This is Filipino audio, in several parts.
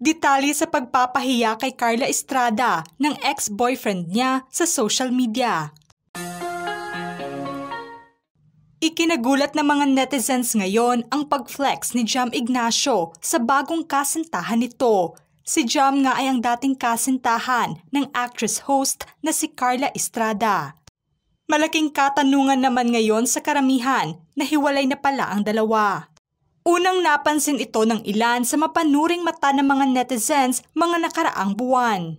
Detalye sa pagpapahiya kay Carla Estrada ng ex-boyfriend niya sa social media. Ikinagulat ng mga netizens ngayon ang pag-flex ni Jam Ignacio sa bagong kasintahan nito. Si Jam nga ay ang dating kasintahan ng actress-host na si Carla Estrada. Malaking katanungan naman ngayon sa karamihan na hiwalay na pala ang dalawa. Unang napansin ito ng ilan sa mapanuring mata ng mga netizens mga nakaraang buwan.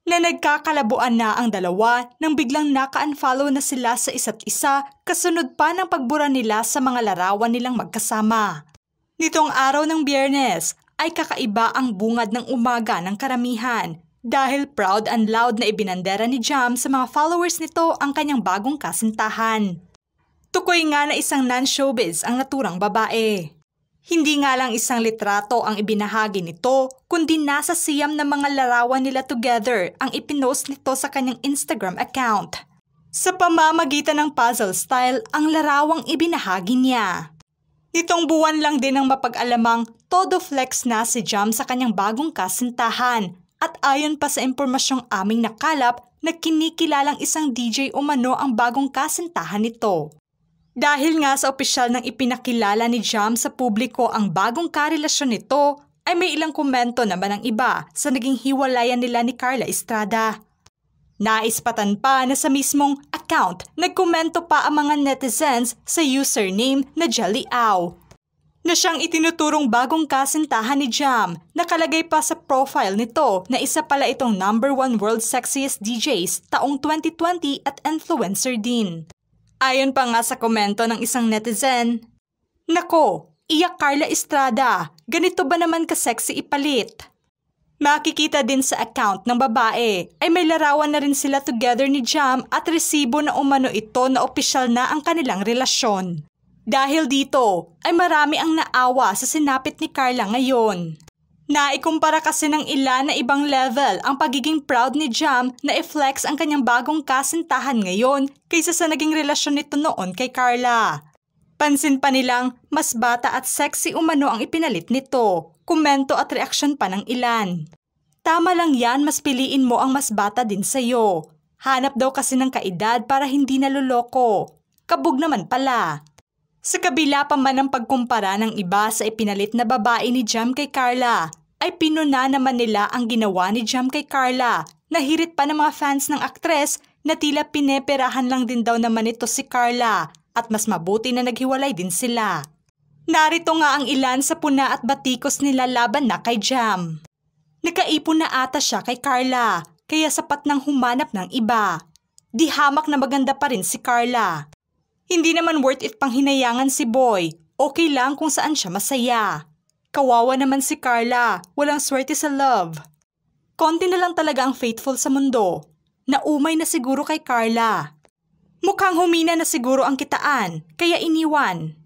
Na nagkakalabuan na ang dalawa nang biglang naka-unfollow na sila sa isa't isa kasunod pa ng pagbura nila sa mga larawan nilang magkasama. Nitong araw ng Biyernes ay kakaiba ang bungad ng umaga ng karamihan dahil proud and loud na ibinandera ni Jam sa mga followers nito ang kanyang bagong kasintahan. Tukoy nga na isang non-showbiz ang naturang babae. Hindi nga lang isang litrato ang ibinahagi nito, kundi nasa siyam na mga larawan nila together ang ipinost nito sa kanyang Instagram account. Sa pamamagitan ng puzzle style ang larawang ibinahagi niya. Nitong buwan lang din ang mapag-alamang todo flex na si Jam sa kanyang bagong kasintahan at ayon pa sa impormasyong aming nakalap na kinikilalang isang DJ umano ang bagong kasintahan nito. Dahil nga sa opisyal ng ipinakilala ni Jam sa publiko ang bagong karelasyon nito, ay may ilang komento naman ang iba sa naging hiwalayan nila ni Carla Estrada. Naispatan pa na sa mismong account, nagkomento pa ang mga netizens sa username na Jaliao, na siyang itinuturong bagong kasintahan ni Jam. Nakalagay pa sa profile nito na isa pala itong #1 World Sexiest DJs taong 2020 at influencer din. Ayon pa nga sa komento ng isang netizen, "Nako, iyak Carla Estrada, ganito ba naman ka-sexy ipalit?" Makikita din sa account ng babae ay may larawan na rin sila together ni Jam at resibo na umano ito na opisyal na ang kanilang relasyon. Dahil dito ay marami ang naawa sa sinapit ni Carla ngayon. Naikumpara kasi ng ilan na ibang level ang pagiging proud ni Jam na i-flex ang kanyang bagong kasintahan ngayon kaysa sa naging relasyon nito noon kay Carla. Pansin pa nilang mas bata at sexy umano ang ipinalit nito, komento at reaksyon pa ng ilan. Tama lang yan, mas piliin mo ang mas bata din sa'yo. Hanap daw kasi ng kaedad para hindi naluloko. Kabog naman pala. Sa kabila pa man ang pagkumpara ng iba sa ipinalit na babae ni Jam kay Carla, ay pinuna naman nila ang ginawa ni Jam kay Carla. Nahirit pa ng mga fans ng aktres na tila pineperahan lang din daw naman ito si Carla at mas mabuti na naghiwalay din sila. Narito nga ang ilan sa puna at batikos nila laban na kay Jam. Nakaipon na ata siya kay Carla, kaya sapat nang humanap ng iba. Di hamak na maganda pa rin si Carla. Hindi naman worth it pang hinayangan si Boy, okay lang kung saan siya masaya. Kawawa naman si Carla, walang swerte sa love. Konti na lang talaga ang faithful sa mundo. Naumay na siguro kay Carla. Mukhang humina na siguro ang kitaan, kaya iniwan.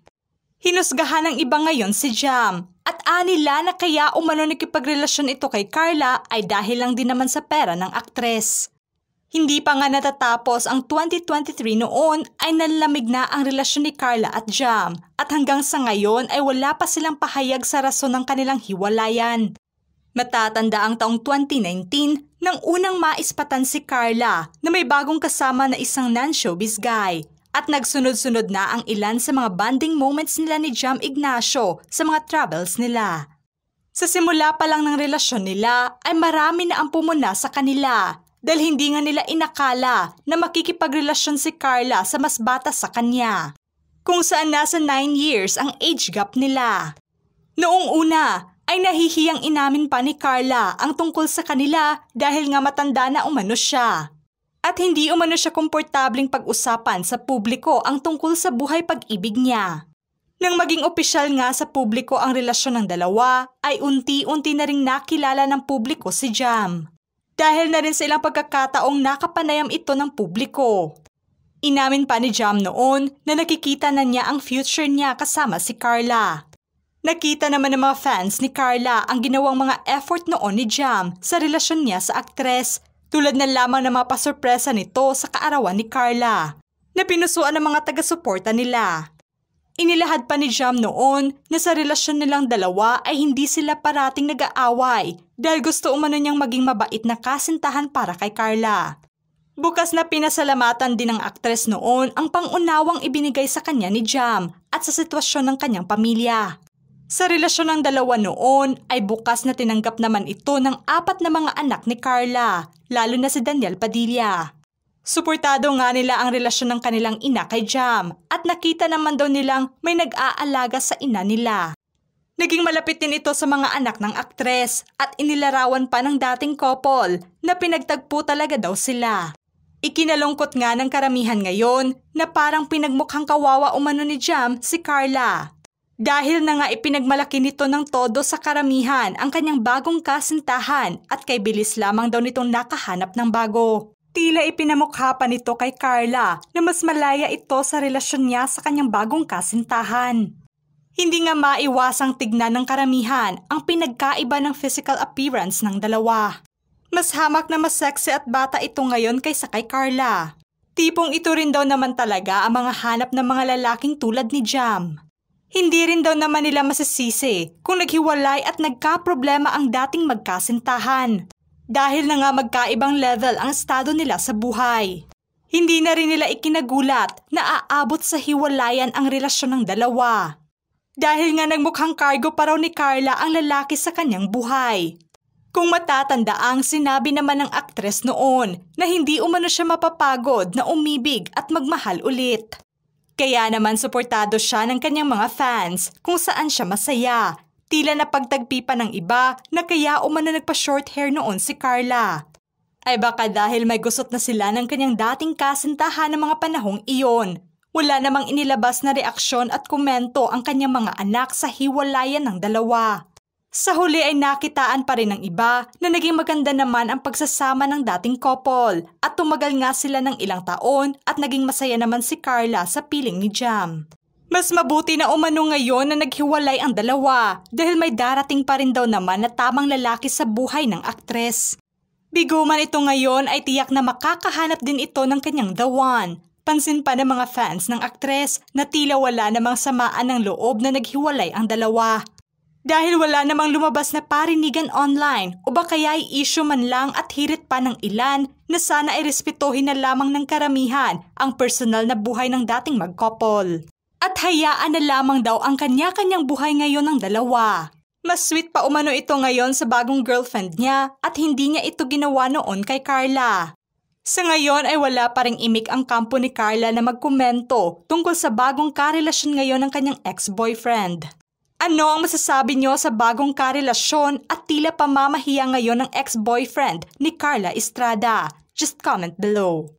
Hinusgahan ng iba ngayon si Jam at anila na kaya umano nakipagrelasyon ito kay Carla ay dahil lang din naman sa pera ng aktres. Hindi pa nga natatapos ang 2023 noon ay nanlamig na ang relasyon ni Carla at Jam at hanggang sa ngayon ay wala pa silang pahayag sa rason ng kanilang hiwalayan. Matatanda ang taong 2019 nang unang maispatan si Carla na may bagong kasama na isang non-showbiz guy at nagsunod-sunod na ang ilan sa mga bonding moments nila ni Jam Ignacio sa mga travels nila. Sa simula pa lang ng relasyon nila ay marami na ang pumuna sa kanila dahil hindi nga nila inakala na makikipagrelasyon si Carla sa mas bata sa kanya, kung saan nasa 9 years ang age gap nila. Noong una ay nahihiyang inamin pa ni Carla ang tungkol sa kanila dahil nga matanda na umano siya. At hindi umano siya komportabling pag-usapan sa publiko ang tungkol sa buhay pag-ibig niya. Nang maging opisyal nga sa publiko ang relasyon ng dalawa, ay unti-unti na ring nakilala ng publiko si Jam. Dahil na rin sa ilang pagkakataong nakapanayam ito ng publiko. Inamin pa ni Jam noon na nakikita na niya ang future niya kasama si Carla. Nakita naman ng mga fans ni Carla ang ginawang mga effort noon ni Jam sa relasyon niya sa aktres, tulad na lamang ng mga pasurpresa nito sa kaarawan ni Carla, na pinusuan ng mga taga-suporta nila. Inilahad pa ni Jam noon na sa relasyon nilang dalawa ay hindi sila parating nag-aaway dahil gusto umano niyang maging mabait na kasintahan para kay Carla. Bukas na pinasalamatan din ng aktres noon ang pangunawang ibinigay sa kanya ni Jam at sa sitwasyon ng kanyang pamilya. Sa relasyon ng dalawa noon ay bukas na tinanggap naman ito ng 4 na mga anak ni Carla, lalo na si Daniel Padilla. Suportado nga nila ang relasyon ng kanilang ina kay Jam at nakita naman daw nilang may nag-aalaga sa ina nila. Naging malapit din ito sa mga anak ng aktres at inilarawan pa ng dating couple na pinagtagpo talaga daw sila. Ikinalungkot nga ng karamihan ngayon na parang pinagmukhang kawawa umano ni Jam si Carla. Dahil na nga ipinagmalaki nito ng todo sa karamihan ang kanyang bagong kasintahan at kay bilis lamang daw nitong nakahanap ng bago. Tila ipinamukha pa nito kay Carla na mas malaya ito sa relasyon niya sa kanyang bagong kasintahan. Hindi nga maiwasang tignan ng karamihan ang pinagkaiba ng physical appearance ng dalawa. Mas hamak na mas sexy at bata ito ngayon kaysa kay Carla. Tipong ito rin daw naman talaga ang mga hanap ng mga lalaking tulad ni Jam. Hindi rin daw naman nila masisisi kung naghiwalay at nagka-problema ang dating magkasintahan. Dahil na nga magkaibang level ang estado nila sa buhay. Hindi na rin nila ikinagulat na aabot sa hiwalayan ang relasyon ng dalawa. Dahil nga nagmukhang cargo pa raw ni Carla ang lalaki sa kanyang buhay. Kung matatandaang sinabi naman ng aktres noon na hindi umano siya mapapagod na umibig at magmahal ulit. Kaya naman suportado siya ng kanyang mga fans kung saan siya masaya. Tila na pagtagpi pa ng iba na kaya umano nagpa-short hair noon si Carla. Ay baka dahil may gusot na sila ng kanyang dating kasintahan ng mga panahong iyon. Wala namang inilabas na reaksyon at komento ang kanyang mga anak sa hiwalayan ng dalawa. Sa huli ay nakitaan pa rin ng iba na naging maganda naman ang pagsasama ng dating couple at tumagal nga sila ng ilang taon at naging masaya naman si Carla sa piling ni Jam. Mas mabuti na umano ngayon na naghiwalay ang dalawa dahil may darating pa rin daw naman na tamang lalaki sa buhay ng aktres. Bigo man ito ngayon ay tiyak na makakahanap din ito ng kanyang the one. Pansin pa ng mga fans ng aktres na tila wala namang samaan ng loob na naghiwalay ang dalawa. Dahil wala namang lumabas na parinigan online o ba kaya ay issue man lang at hirit pa ng ilan na sana ay respetuhin na lamang ng karamihan ang personal na buhay ng dating mag-couple. At hayaan na lamang daw ang kanya-kanyang buhay ngayon ng dalawa. Mas sweet pa umano ito ngayon sa bagong girlfriend niya at hindi niya ito ginawa noon kay Carla. Sa ngayon ay wala pa ring imik ang kampo ni Carla na magkomento tungkol sa bagong karelasyon ngayon ng kanyang ex-boyfriend. Ano ang masasabi niyo sa bagong karelasyon at tila pamamahiya ngayon ng ex-boyfriend ni Carla Estrada? Just comment below.